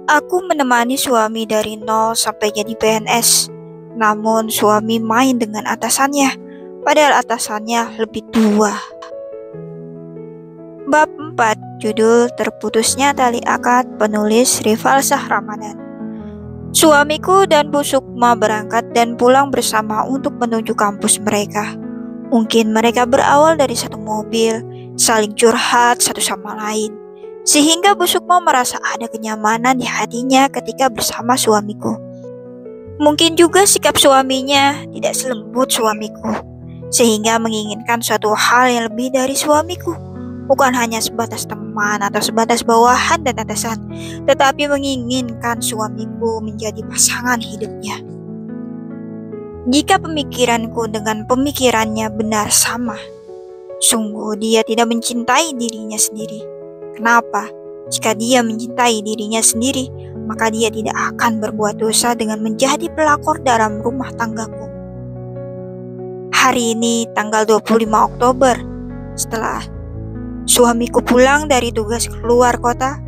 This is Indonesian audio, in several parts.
Aku menemani suami dari nol sampai jadi PNS. Namun suami main dengan atasannya, padahal atasannya lebih tua. Bab 4, judul Terputusnya Tali Akad, penulis Rival Ramadan. Suamiku dan Bu Sukma berangkat dan pulang bersama untuk menuju kampus mereka. Mungkin mereka berawal dari satu mobil, saling curhat satu sama lain, sehingga Bu Sukma merasa ada kenyamanan di hatinya ketika bersama suamiku. Mungkin juga sikap suaminya tidak selembut suamiku, sehingga menginginkan suatu hal yang lebih dari suamiku. Bukan hanya sebatas teman atau sebatas bawahan dan atasan, tetapi menginginkan suamiku menjadi pasangan hidupnya. Jika pemikiranku dengan pemikirannya benar sama, sungguh dia tidak mencintai dirinya sendiri. Kenapa? Jika dia mencintai dirinya sendiri, maka dia tidak akan berbuat dosa dengan menjadi pelakor dalam rumah tanggaku. Hari ini tanggal 25 Oktober, setelah suamiku pulang dari tugas keluar kota,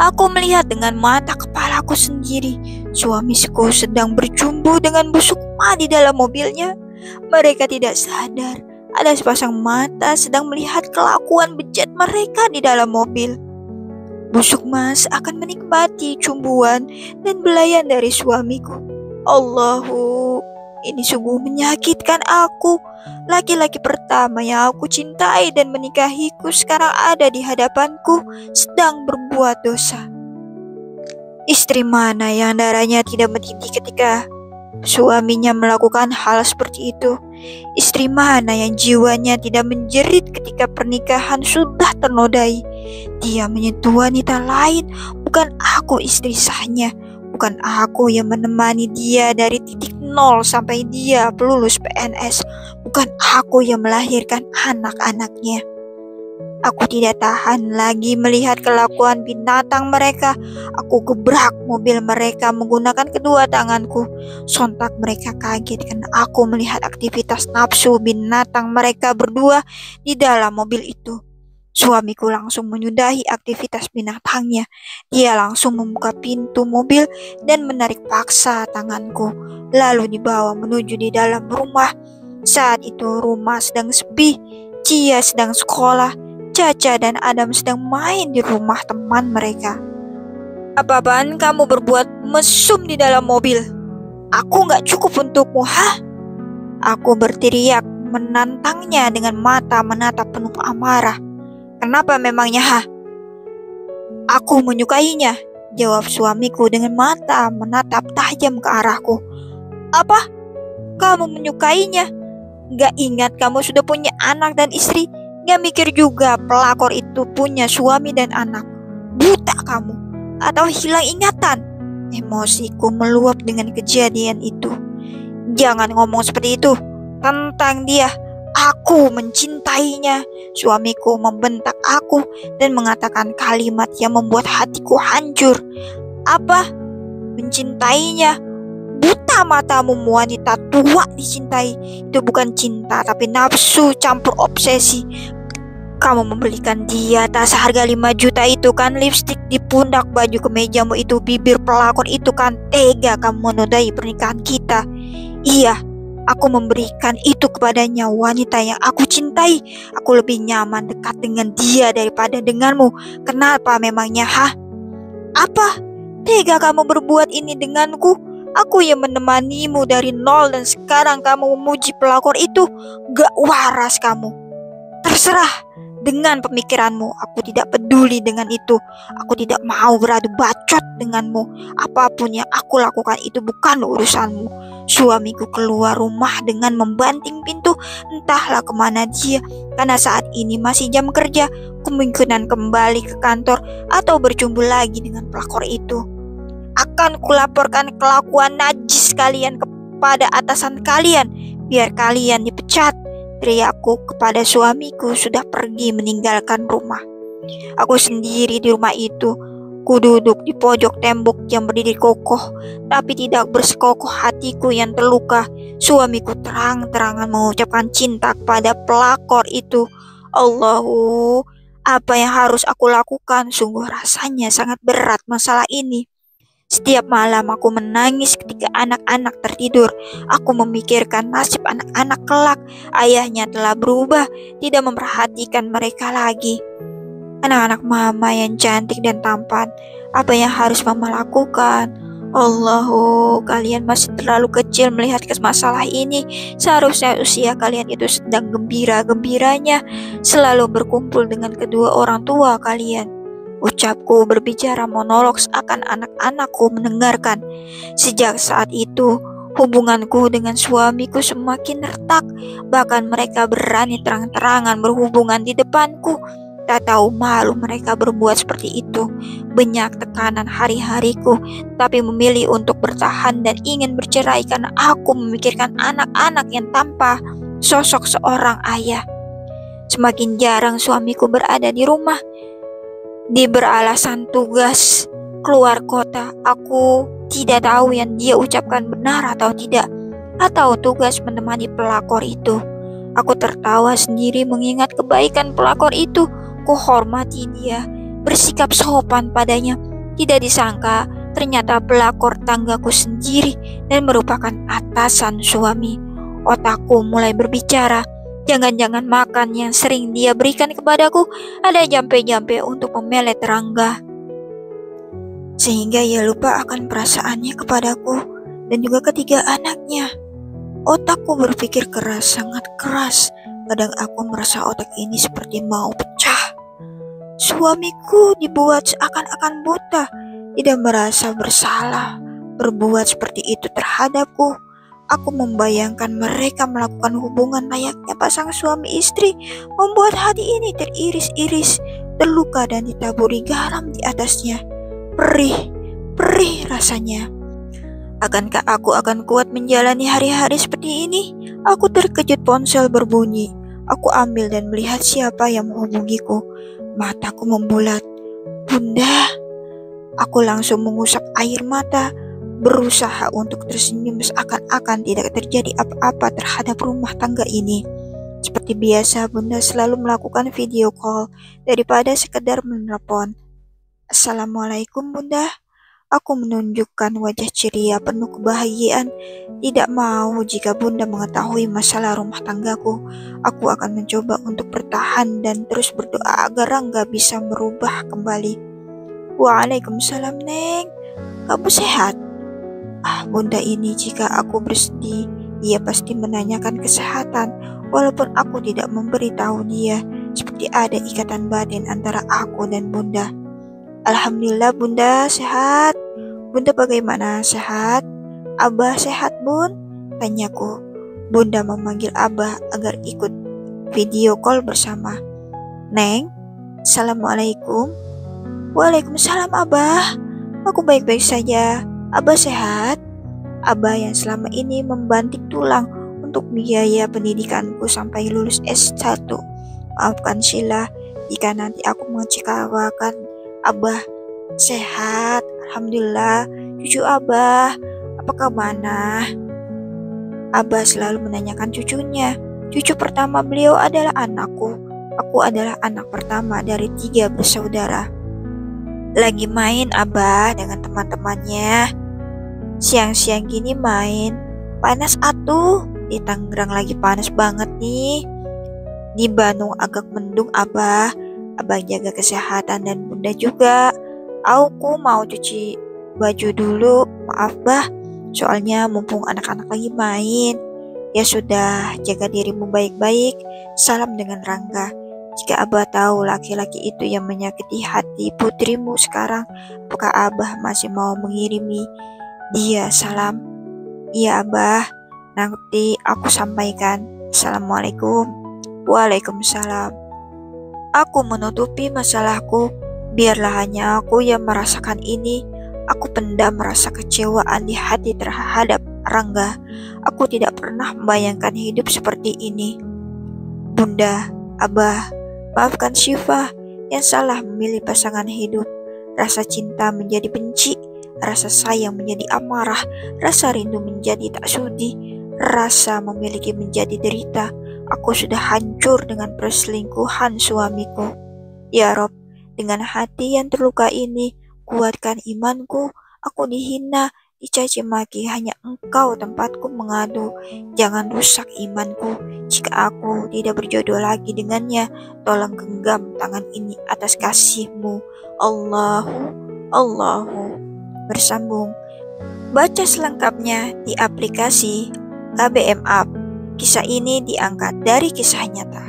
aku melihat dengan mata kepalaku sendiri suamiku sedang berjumbu dengan Bu Sukma di dalam mobilnya. Mereka tidak sadar ada sepasang mata sedang melihat kelakuan bejat mereka di dalam mobil. Bu Sukma seakan menikmati cumbuan dan belayan dari suamiku. Allahu, ini sungguh menyakitkan aku. Laki-laki pertama yang aku cintai dan menikahiku sekarang ada di hadapanku sedang berbuat dosa. Istri mana yang darahnya tidak mendidih ketika suaminya melakukan hal seperti itu? Istri mana yang jiwanya tidak menjerit ketika pernikahan sudah ternodai? Dia menyentuh wanita lain, bukan aku istri sahnya. Bukan aku yang menemani dia dari titik nol sampai dia lulus PNS. Bukan aku yang melahirkan anak-anaknya. Aku tidak tahan lagi melihat kelakuan binatang mereka. Aku gebrak mobil mereka menggunakan kedua tanganku. Sontak mereka kaget karena aku melihat aktivitas nafsu binatang mereka berdua di dalam mobil itu. Suamiku langsung menyudahi aktivitas binatangnya. Dia langsung membuka pintu mobil dan menarik paksa tanganku, lalu dibawa menuju di dalam rumah. Saat itu rumah sedang sepi. Cia sedang sekolah. Caca dan Adam sedang main di rumah teman mereka. Apa-apaan kamu berbuat mesum di dalam mobil? Aku gak cukup untukmu, hah? Aku berteriak menantangnya dengan mata menatap penuh amarah. Kenapa memangnya, hah? Aku menyukainya, jawab suamiku dengan mata menatap tajam ke arahku. Apa? Kamu menyukainya? Gak ingat kamu sudah punya anak dan istri? Gak mikir juga pelakor itu punya suami dan anak? Buta kamu? Atau hilang ingatan? Emosiku meluap dengan kejadian itu. Jangan ngomong seperti itu tentang dia. Aku mencintainya. Suamiku membentak aku dan mengatakan kalimat yang membuat hatiku hancur. Apa? Mencintainya? Buta matamu, wanita tua dicintai. Itu bukan cinta tapi nafsu campur obsesi. Kamu membelikan dia tas harga 5 juta itu kan, lipstik di pundak, baju kemejamu itu, bibir pelakor itu kan. Tega kamu menodai pernikahan kita. Iya, aku memberikan itu kepadanya, wanita yang aku cintai. Aku lebih nyaman dekat dengan dia daripada denganmu. Kenapa memangnya, hah? Apa? Tega kamu berbuat ini denganku? Aku yang menemanimu dari nol dan sekarang kamu memuji pelakor itu. Gak waras kamu. Terserah dengan pemikiranmu, aku tidak peduli dengan itu. Aku tidak mau beradu bacot denganmu. Apapun yang aku lakukan itu bukan urusanmu. Suamiku keluar rumah dengan membanting pintu. Entahlah kemana dia, karena saat ini masih jam kerja. Kemungkinan kembali ke kantor atau berjumpa lagi dengan pelakor itu. Akan kulaporkan kelakuan najis kalian kepada atasan kalian, biar kalian dipecat, teriakku kepada suamiku sudah pergi meninggalkan rumah. Aku sendiri di rumah itu. Ku duduk di pojok tembok yang berdiri kokoh, tapi tidak bersekokoh hatiku yang terluka. Suamiku terang-terangan mengucapkan cinta kepada pelakor itu. Allahu, Apa yang harus aku lakukan? Sungguh rasanya sangat berat masalah ini. Setiap malam aku menangis ketika anak-anak tertidur. Aku memikirkan nasib anak-anak kelak. Ayahnya telah berubah, tidak memperhatikan mereka lagi. Anak-anak mama yang cantik dan tampan. Apa yang harus mama lakukan? Allahu, kalian masih terlalu kecil melihat masalah ini. Seharusnya usia kalian itu sedang gembira-gembiranya, selalu berkumpul dengan kedua orang tua kalian. Ucapku berbicara monolog seakan anak-anakku mendengarkan. Sejak saat itu, hubunganku dengan suamiku semakin retak. Bahkan mereka berani terang-terangan berhubungan di depanku. Tak tahu malu mereka berbuat seperti itu. Banyak tekanan hari-hariku, tapi memilih untuk bertahan dan ingin bercerai karena aku memikirkan anak-anak yang tanpa sosok seorang ayah. Semakin jarang suamiku berada di rumah. Dia beralasan tugas keluar kota. Aku tidak tahu yang dia ucapkan benar atau tidak, atau tugas menemani pelakor itu. Aku tertawa sendiri mengingat kebaikan pelakor itu. Kuhormati dia, bersikap sopan padanya. Tidak disangka ternyata pelakor tanggaku sendiri dan merupakan atasan suami. Otakku mulai berbicara. Jangan-jangan makan yang sering dia berikan kepadaku ada jampe-jampe untuk memelet Rangga. Sehingga ia lupa akan perasaannya kepadaku dan juga ketiga anaknya. Otakku berpikir keras, sangat keras. Kadang aku merasa otak ini seperti mau pecah. Suamiku dibuat seakan-akan buta, tidak merasa bersalah berbuat seperti itu terhadapku. Aku membayangkan mereka melakukan hubungan layaknya pasangan suami istri, membuat hati ini teriris-iris, terluka dan ditaburi garam di atasnya. Perih, perih rasanya. Akankah aku akan kuat menjalani hari-hari seperti ini? Aku terkejut ponsel berbunyi. Aku ambil dan melihat siapa yang menghubungiku. Mataku membulat. Bunda. Aku langsung mengusap air mata, berusaha untuk tersenyum seakan-akan tidak terjadi apa-apa terhadap rumah tangga ini. Seperti biasa, Bunda selalu melakukan video call daripada sekedar menelpon. Assalamualaikum, Bunda. Aku menunjukkan wajah ceria penuh kebahagiaan. Tidak mau jika Bunda mengetahui masalah rumah tanggaku. Aku akan mencoba untuk bertahan dan terus berdoa agar Rangga bisa merubah kembali. Waalaikumsalam, Neng. Kamu sehat? Bunda ini jika aku bersedih, dia pasti menanyakan kesehatan, walaupun aku tidak memberitahu dia, seperti ada ikatan batin antara aku dan Bunda. Alhamdulillah Bunda sehat. Bunda bagaimana, sehat? Abah sehat, Bun? Tanyaku. Bunda memanggil Abah agar ikut video call bersama. Neng, Assalamualaikum. Waalaikumsalam, Abah. Aku baik-baik saja. Abah sehat? Abah yang selama ini membanting tulang untuk biaya pendidikanku sampai lulus S1. Maafkan Sheila jika nanti aku mengecewakan Abah. Sehat, Alhamdulillah. Cucu Abah, apakah mana? Abah selalu menanyakan cucunya. Cucu pertama beliau adalah anakku. Aku adalah anak pertama dari 3 bersaudara. Lagi main Abah dengan teman-temannya. Siang-siang gini main. Panas atuh. Di Tangerang lagi panas banget nih. Di Bandung agak mendung Abah. Abah jaga kesehatan dan Bunda juga. Aku mau cuci baju dulu. Maaf Bah. Soalnya mumpung anak-anak lagi main. Ya sudah, jaga dirimu baik-baik. Salam dengan Rangga. Jika Abah tahu laki-laki itu yang menyakiti hati putrimu sekarang, apakah Abah masih mau mengirimi dia salam? Iya Abah, nanti aku sampaikan. Assalamualaikum. Waalaikumsalam. Aku menutupi masalahku. Biarlah hanya aku yang merasakan ini. Aku pendam rasa kecewaan di hati terhadap Rangga. Aku tidak pernah membayangkan hidup seperti ini. Bunda, Abah, maafkan Syifa yang salah memilih pasangan hidup. Rasa cinta menjadi benci, rasa sayang menjadi amarah, rasa rindu menjadi tak sudi, rasa memiliki menjadi derita. Aku sudah hancur dengan perselingkuhan suamiku. Ya Rob, dengan hati yang terluka ini, kuatkan imanku. Aku dihina, dicaci maki, hanya Engkau tempatku mengadu. Jangan rusak imanku. Jika aku tidak berjodoh lagi dengannya, tolong genggam tangan ini atas kasih-Mu. Allahu, Allahu. Bersambung. Baca selengkapnya di aplikasi KBM App. Kisah ini diangkat dari kisah nyata.